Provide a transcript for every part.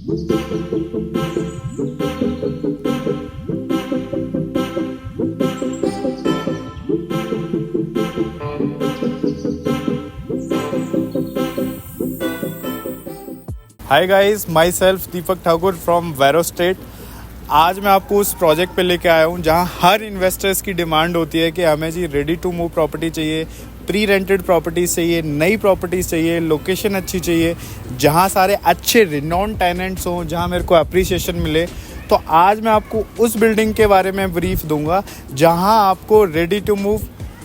Hi guys, my self Deepak Thakur from Vero state. आज मैं आपको उस प्रोजेक्ट पे लेके आया हूँ जहाँ हर इन्वेस्टर्स की डिमांड होती है कि हमें जी रेडी टू मूव प्रॉपर्टी चाहिए, प्री रेंटेड प्रॉपर्टीज़ चाहिए, नई प्रॉपर्टीज़ चाहिए, लोकेशन अच्छी चाहिए, जहाँ सारे अच्छे रिनॉन टेनेंट्स हों, जहाँ मेरे को अप्रिसिएशन मिले। तो आज मैं आपको उस बिल्डिंग के बारे में ब्रीफ दूंगा जहाँ आपको ready to move,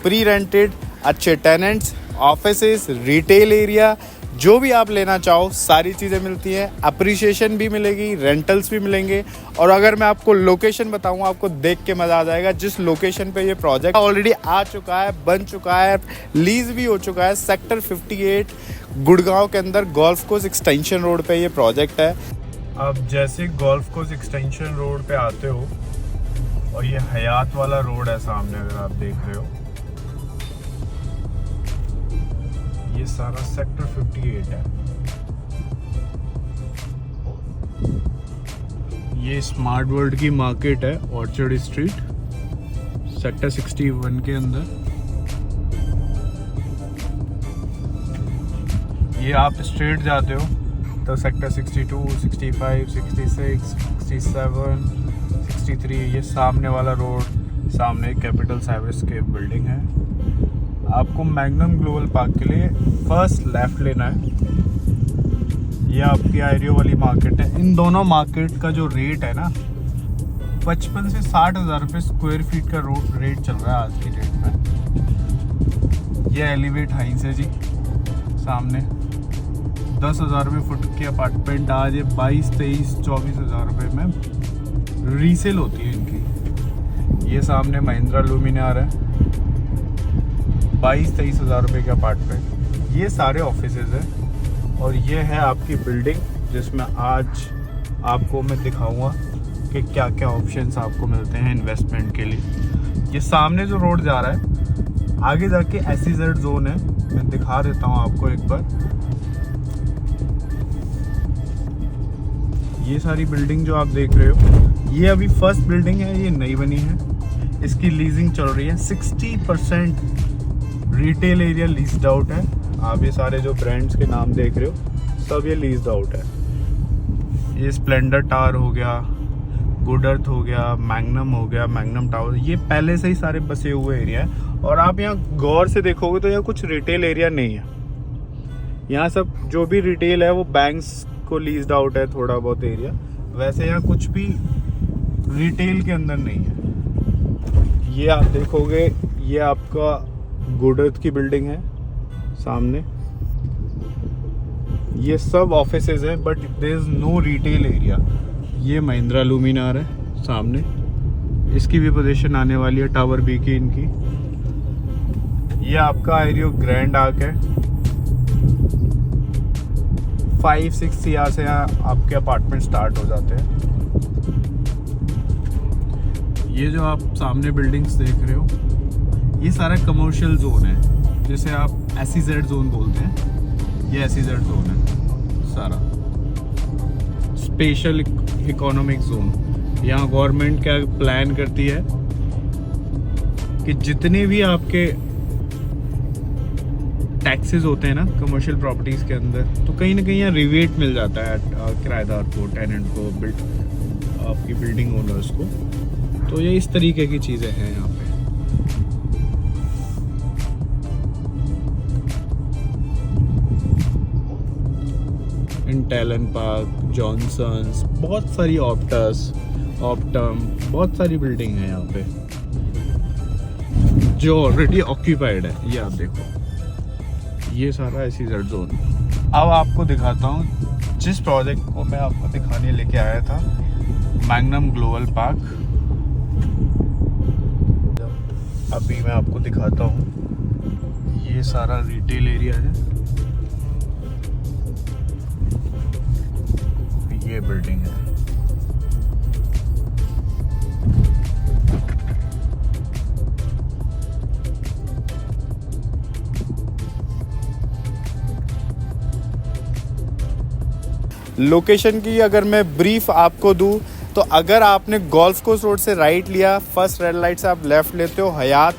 pre rented, अच्छे टेनेंट्स, ऑफिसेस, रिटेल एरिया, जो भी आप लेना चाहो सारी चीज़ें मिलती हैं। अप्रिसिएशन भी मिलेगी, रेंटल्स भी मिलेंगे। और अगर मैं आपको लोकेशन बताऊँ, आपको देख के मज़ा आ जाएगा। जिस लोकेशन पे ये प्रोजेक्ट ऑलरेडी आ चुका है, बन चुका है, लीज भी हो चुका है, सेक्टर 58 गुड़गांव के अंदर गोल्फ कोर्स एक्सटेंशन रोड पे ये प्रोजेक्ट है। अब जैसे गोल्फ कोर्स एक्सटेंशन रोड पे आते हो और ये हयात वाला रोड है सामने, अगर आप देख रहे हो, ये सारा सेक्टर 58 है। ये स्मार्ट वर्ल्ड की मार्केट है, ऑर्चर्ड स्ट्रीट, सेक्टर 61 के अंदर। ये आप स्ट्रेट जाते हो तो सेक्टर 62, 65, 66, 67, 63, ये सामने वाला रोड, सामने कैपिटल सर्विस के बिल्डिंग है। आपको मैग्नम ग्लोबल पार्क के लिए फर्स्ट लेफ्ट लेना है। ये आपकी आयरियो वाली मार्केट है। इन दोनों मार्केट का जो रेट है ना, 55 से 60 हज़ार रुपये स्क्वायर फीट का रेट चल रहा है आज की डेट में। ये एलिवेट हाइंस है जी सामने, 10,000 रुपये फुट की अपार्टमेंट आज ये 22, 23, 24 हज़ार रुपये में रीसेल होती है इनकी। ये सामने महिंद्रा लुमिनार है, 22-23 हज़ार रुपये के अपार्टमेंट। ये सारे ऑफिसेज हैं और ये है आपकी बिल्डिंग जिसमें आज आपको मैं दिखाऊंगा कि क्या क्या ऑप्शंस आपको मिलते हैं इन्वेस्टमेंट के लिए। ये सामने जो रोड जा रहा है, आगे जाके SEZ जोन है, मैं दिखा देता हूँ आपको एक बार। ये सारी बिल्डिंग जो आप देख रहे हो, ये अभी फर्स्ट बिल्डिंग है, ये नई बनी है। इसकी लीजिंग चल रही है, 60% रिटेल एरिया लीज्ड आउट है। आप ये सारे जो ब्रांड्स के नाम देख रहे हो सब ये लीज्ड आउट है। ये स्प्लेंडर टावर हो गया, गुड अर्थ हो गया, मैग्नम हो गया, मैग्नम टावर, ये पहले से ही सारे बसे हुए एरिया है। और आप यहाँ गौर से देखोगे तो यहाँ कुछ रिटेल एरिया नहीं है। यहाँ सब जो भी रिटेल है वो बैंक्स को लीज्ड आउट है, थोड़ा बहुत एरिया। वैसे यहाँ कुछ भी रिटेल के अंदर नहीं है। ये आप देखोगे, ये आपका गुड अर्थ की बिल्डिंग है सामने। ये सब ऑफिसेज हैं but there is no retail area. ये महिंद्रा लुमिनार है सामने, इसकी भी पोजीशन आने वाली है, टावर बी की इनकी। ये आपका आयरियो ग्रैंड आर्क है, 5-6 CR से यहाँ आपके अपार्टमेंट स्टार्ट हो जाते हैं। ये जो आप सामने बिल्डिंग्स देख रहे हो, ये सारा कमर्शियल जोन है, जिसे आप SEZ जोन बोलते हैं। ये SEZ जोन है सारा, स्पेशल इकोनॉमिक जोन। यहाँ गवर्नमेंट क्या प्लान करती है कि जितने भी आपके टैक्सेस होते हैं ना कमर्शियल प्रॉपर्टीज़ के अंदर, तो कहीं ना कहीं यहाँ रिवेट मिल जाता है किराएदार को, टेनेंट को, आपकी बिल्डिंग ओनर्स को। तो ये इस तरीके की चीज़ें हैं यहाँ पे। इंटेलन पार्क, जॉनसन्स, बहुत सारी ऑप्टम, बहुत सारी बिल्डिंग है यहाँ पे जो ऑलरेडी ऑक्यूपाइड है। ये आप देखो, ये सारा SEZ जोन। अब आपको दिखाता हूँ जिस प्रोजेक्ट को मैं आपको दिखाने लेके आया था, मैग्नम ग्लोबल पार्क। अभी मैं आपको दिखाता हूँ, ये सारा रिटेल एरिया है। ये बिल्डिंग है। लोकेशन की अगर मैं ब्रीफ आपको दूँ तो अगर आपने गोल्फ कोर्स रोड से राइट लिया, फर्स्ट रेड लाइट से आप लेफ़्ट लेते हो, हयात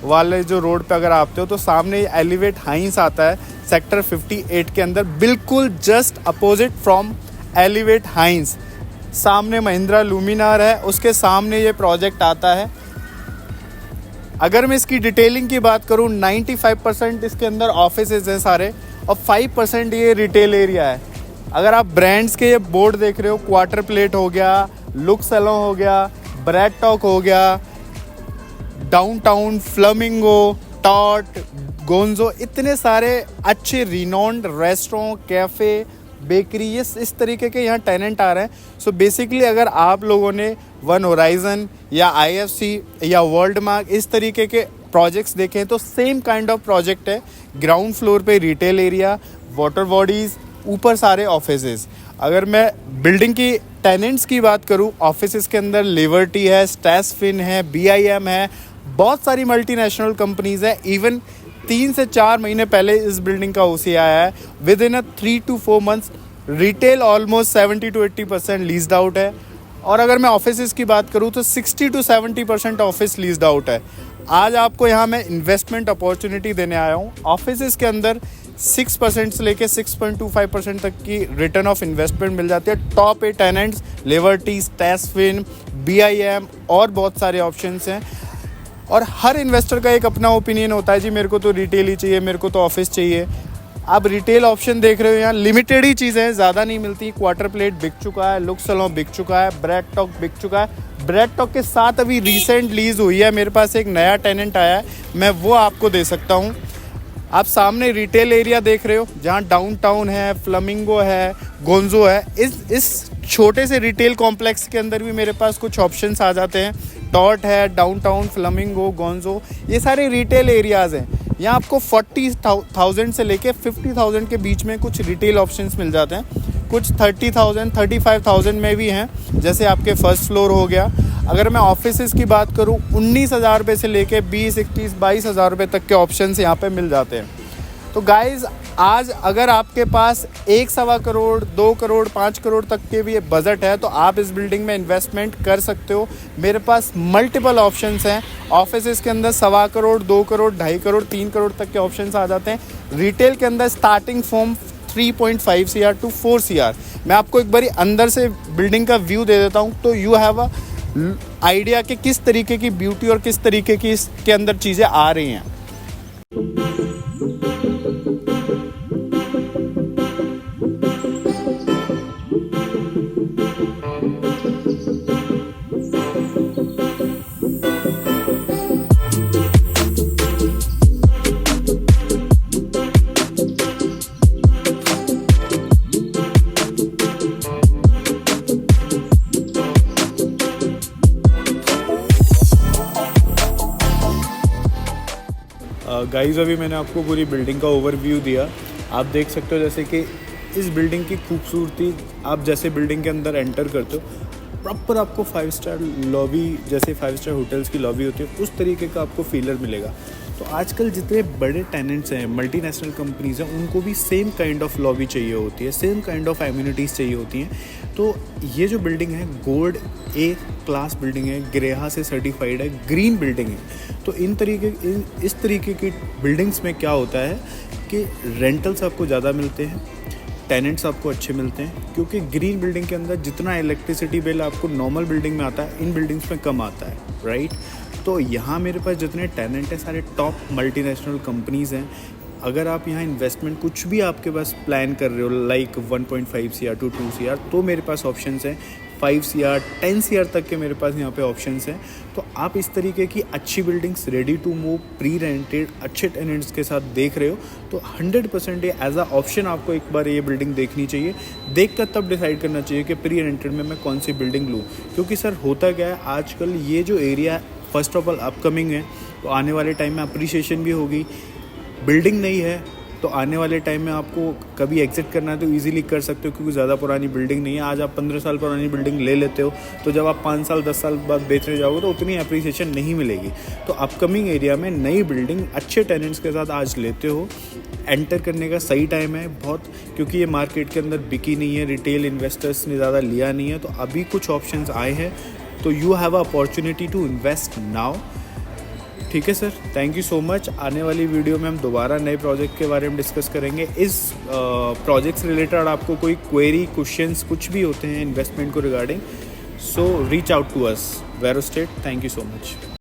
वाले जो रोड पे अगर आते हो तो सामने एलिवेट हाइंस आता है सेक्टर 58 के अंदर, बिल्कुल जस्ट अपोजिट फ्रॉम एलिवेट हाइंस। सामने महिंद्रा लुमिनार है, उसके सामने ये प्रोजेक्ट आता है। अगर मैं इसकी डिटेलिंग की बात करूँ, 95% इसके अंदर ऑफिसेज हैं सारे और 5% ये रिटेल एरिया है। अगर आप ब्रांड्स के ये बोर्ड देख रहे हो, क्वार्टर प्लेट हो गया, लुक सैलून हो गया, ब्रेड टॉक हो गया, डाउनटाउन, फ्लेमिंगो, टॉट, गोंजो, इतने सारे अच्छे रिनोन्ड रेस्टोरेंट, कैफ़े, बेकरी, ये इस तरीके के यहाँ टेनेंट आ रहे हैं। सो बेसिकली अगर आप लोगों ने वन होराइजन या IFC या वर्ल्ड मार्क इस तरीके के प्रोजेक्ट्स देखे हैं तो सेम काइंड ऑफ प्रोजेक्ट है। ग्राउंड फ्लोर पे रिटेल एरिया, वाटर बॉडीज़, ऊपर सारे ऑफिसेज। अगर मैं बिल्डिंग की टेनेंट्स की बात करूँ, ऑफिसेज के अंदर लिबर्टी है, स्टैसफिन है, BIM है, बहुत सारी मल्टीनेशनल कंपनीज है। इवन 3 से 4 महीने पहले इस बिल्डिंग का OC आया है। With in 3 to 4 months retail almost 70 to 80% leased out है। और अगर मैं ऑफिसेज की बात करूँ तो 60 to 70% ऑफिस लीज्ड आउट है। आज आपको यहाँ मैं इन्वेस्टमेंट अपॉर्चुनिटी देने आया हूँ। ऑफिसेज के अंदर 6% से लेके 6.25% तक की रिटर्न ऑफ इन्वेस्टमेंट मिल जाती है। टॉप 8 टेनेंट्स लिबर्टी, स्टैसफिन, BIM और बहुत सारे ऑप्शंस हैं। और हर इन्वेस्टर का एक अपना ओपिनियन होता है, जी मेरे को तो रिटेल ही चाहिए, मेरे को तो ऑफिस चाहिए। आप रिटेल ऑप्शन देख रहे हो, यहाँ लिमिटेड ही चीज़ें हैं, ज़्यादा नहीं मिलती। क्वार्टर प्लेट बिक चुका है, लुक सैलून बिक चुका है, ब्रेड टॉक बिक चुका है। ब्रेड टॉक के साथ अभी रिसेंट लीज हुई है, मेरे पास एक नया टेनेंट आया है, मैं वो आपको दे सकता हूँ। आप सामने रिटेल एरिया देख रहे हो जहाँ डाउनटाउन है, फ्लेमिंगो है, गोंजो है। इस छोटे से रिटेल कॉम्प्लेक्स के अंदर भी मेरे पास कुछ ऑप्शंस आ जाते हैं। टॉट है, डाउनटाउन, फ्लेमिंगो, गोंजो, ये सारे रिटेल एरियाज़ हैं। यहाँ आपको 40,000 से लेके 50,000 के बीच में कुछ रिटेल ऑप्शंस मिल जाते हैं। कुछ 30,000, 35,000 में भी हैं, जैसे आपके फर्स्ट फ्लोर हो गया। अगर मैं ऑफिसेज़ की बात करूँ, 19,000 रुपये से लेके 20, 21, 22,000 रुपये तक के ऑप्शंस यहाँ पे मिल जाते हैं। तो गाइज़, आज अगर आपके पास 1.25 करोड़, 2 करोड़, 5 करोड़ तक के भी बजट है तो आप इस बिल्डिंग में इन्वेस्टमेंट कर सकते हो। मेरे पास मल्टीपल ऑप्शंस हैं। ऑफिसेज़ के अंदर 1.25 करोड़, 2 करोड़, 2.5 करोड़, 3 करोड़ तक के ऑप्शंस आ जाते हैं। रिटेल के अंदर starting from 3.5 CR to 4 CR। मैं आपको एक बारी अंदर से बिल्डिंग का व्यू दे देता हूँ तो यू हैव अ आइडिया कि किस तरीके की ब्यूटी और किस तरीके की इसके अंदर चीज़ें आ रही हैं। गाइज़, अभी मैंने आपको पूरी बिल्डिंग का ओवरव्यू दिया। आप देख सकते हो जैसे कि इस बिल्डिंग की खूबसूरती, आप जैसे बिल्डिंग के अंदर एंटर करते हो, प्रॉपर आपको 5 स्टार लॉबी, जैसे 5 स्टार होटल्स की लॉबी होती है उस तरीके का आपको फीलर मिलेगा। तो आजकल जितने बड़े टेनेंट्स हैं, मल्टीनेशनल कंपनीज़ हैं, उनको भी सेम काइंड ऑफ लॉबी चाहिए होती है, सेम काइंड ऑफ एम्यूनिटीज़ चाहिए होती हैं। तो ये जो बिल्डिंग है गोल्ड A क्लास बिल्डिंग है, ग्रेहा से सर्टिफाइड है, ग्रीन बिल्डिंग है। तो इस तरीके की बिल्डिंग्स में क्या होता है कि रेंटल्स आपको ज़्यादा मिलते हैं, टेनेंट्स आपको अच्छे मिलते हैं, क्योंकि ग्रीन बिल्डिंग के अंदर जितना इलेक्ट्रिसिटी बिल आपको नॉर्मल बिल्डिंग में आता है, इन बिल्डिंग्स में कम आता है, राइट। तो यहाँ मेरे पास जितने टेनेंट हैं सारे टॉप मल्टीनेशनल कंपनीज़ हैं। अगर आप यहाँ इन्वेस्टमेंट कुछ भी आपके पास प्लान कर रहे हो, लाइक 1.5 CR to 2 CR, तो मेरे पास ऑप्शंस हैं। 5 CR, 10 CR तक के मेरे पास यहाँ पे ऑप्शंस हैं। तो आप इस तरीके की अच्छी buildings ready to move, pre rented, अच्छे टेनेंट्स के साथ देख रहे हो तो 100% ये एज अ ऑप्शन आपको एक बार ये बिल्डिंग देखनी चाहिए। देख कर तब डिसाइड करना चाहिए कि प्री रेंटेड में मैं कौन सी बिल्डिंग लूँ। क्योंकि सर होता क्या है, आजकल ये जो area first of all upcoming है, तो आने वाले टाइम में अप्रिसिएशन भी होगी। बिल्डिंग नहीं है, तो आने वाले टाइम में आपको कभी एग्जिट करना है तो ईजिली कर सकते हो, क्योंकि ज़्यादा पुरानी बिल्डिंग नहीं है। आज आप 15 साल पुरानी बिल्डिंग ले लेते हो तो जब आप 5 साल 10 साल बाद बेचने जाओगे तो उतनी अप्रिसिएशन नहीं मिलेगी। तो अपकमिंग एरिया में नई बिल्डिंग अच्छे टेनेंट्स के साथ आज लेते हो, एंटर करने का सही टाइम है बहुत, क्योंकि ये मार्केट के अंदर बिकी नहीं है, रिटेल इन्वेस्टर्स ने ज़्यादा लिया नहीं है। तो अभी कुछ ऑप्शंस आए हैं, तो you have a opportunity to invest now. ठीक है sir, thank you so much. आने वाली वीडियो में हम दोबारा नए प्रोजेक्ट के बारे में डिस्कस करेंगे। इस प्रोजेक्ट से रिलेटेड आपको कोई क्वेरी, क्वेश्चंस कुछ भी होते हैं इन्वेस्टमेंट को regarding, so reach out to us, वेरोस्टेट। Thank you so much.